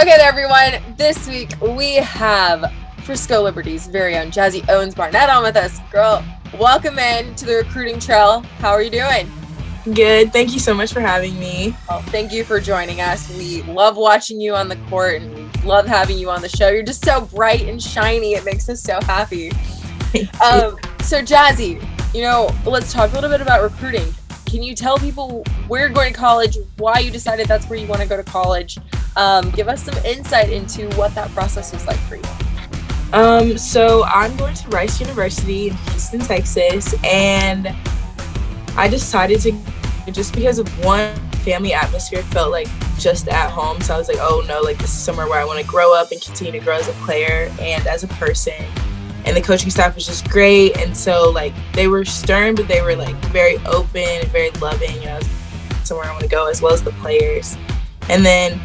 Okay there, everyone. This week we have Frisco Liberty's very own Jazzy Owens-Barnett on with us. Girl, welcome in to the recruiting trail. How are you doing? Good. Thank you so much for having me. Well, thank you for joining us. We love watching you on the court and we love having you on the show. You're just so bright and shiny. It makes us so happy. So Jazzy, let's talk a little bit about recruiting. Can you tell people where you're going to college, why you decided that's where you want to go to college? Give us some insight into what that process was like for you. So I'm going to Rice University in Houston, Texas, and I decided to, just because of one, family atmosphere felt like just at home. So I was like, oh no, like this is somewhere where I want to grow up and continue to grow as a player and as a person. And the coaching staff was just great. And so like they were stern, but they were like very open and very loving. Somewhere I want to go, as well as the players. And then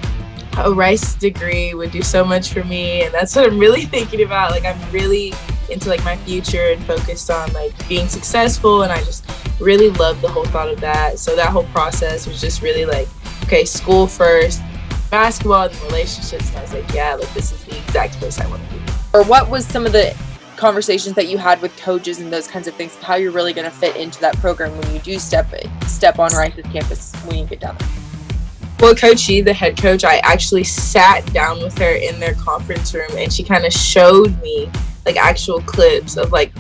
a Rice degree would do so much for me, and that's what I'm really thinking about. Like I'm really into like my future and focused on like being successful, and I just really love the whole thought of that. So that whole process was just really like, okay, school first, basketball, and relationships. And I was like, yeah, like this is the exact place I want to be. Or what was some of the conversations that you had with coaches and those kinds of things, how you're really going to fit into that program when you do step on Rice's campus when you get down there? Well, Coach E, the head coach, I actually sat down with her in their conference room, and she kind of showed me like actual clips of like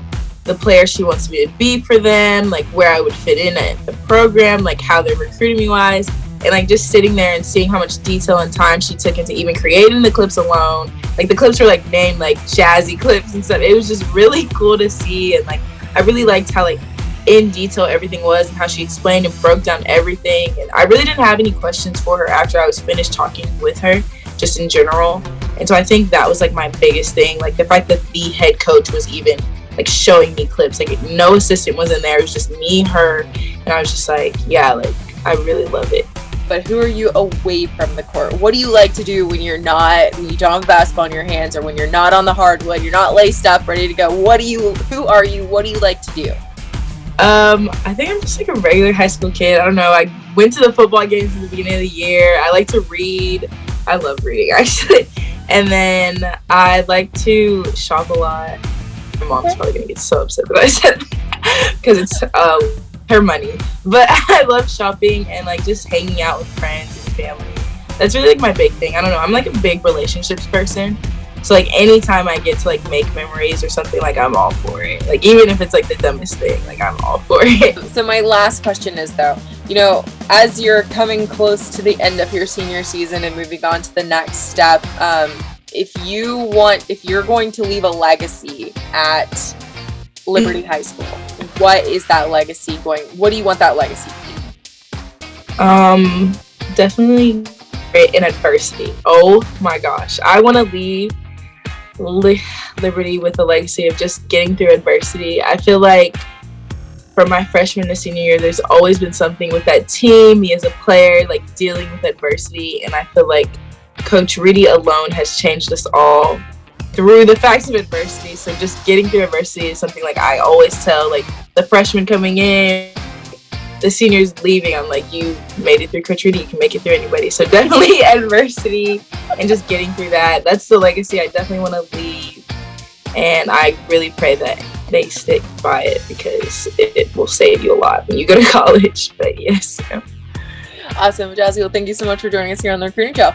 the players she wants me to be for them, like where I would fit in at the program, like how they're recruiting me wise, and like just sitting there and seeing how much detail and time she took into even creating the clips alone. Like the clips were like named like Jazzy clips and stuff. It was just really cool to see, and like I really liked how like in detail everything was and how she explained and broke down everything. And I really didn't have any questions for her after I was finished talking with her, just in general. And so I think that was like my biggest thing, like the fact that the head coach was even like showing me clips. Like no assistant was in there, it was just me, her, and I was just like, yeah, like I really love it. But who are you away from the court? What do you like to do when you don't have a basketball in your hands, or when you're not on the hardwood, you're not laced up, ready to go? Who are you? What do you like to do? I think I'm just like a regular high school kid. I don't know. I went to the football games at the beginning of the year. I like to read. I love reading, actually. And then I like to shop a lot. My mom's probably gonna get so upset that I said that because it's her money. But I love shopping and like just hanging out with friends and family. That's really like my big thing. I don't know. I'm like a big relationships person. So like anytime I get to like make memories or something, like I'm all for it. Like even if it's like the dumbest thing, like I'm all for it. So my last question is though, as you're coming close to the end of your senior season and moving on to the next step, if you're going to leave a legacy at Liberty High School, what is that legacy what do you want that legacy to be? Definitely in adversity. Oh my gosh. I want to leave Liberty with a legacy of just getting through adversity. I feel like from my freshman to senior year, there's always been something with that team, me as a player, like dealing with adversity. And I feel like Coach Reedy alone has changed us all through the facts of adversity. So just getting through adversity is something like I always tell like the freshmen coming in, the seniors leaving, I'm like, you made it through Coach Reedy, you can make it through anybody. So definitely adversity and just getting through that. That's the legacy I definitely want to leave. And I really pray that they stick by it because it will save you a lot when you go to college. But yes. Awesome. Jazzy, well, thank you so much for joining us here on the Recruiting Show.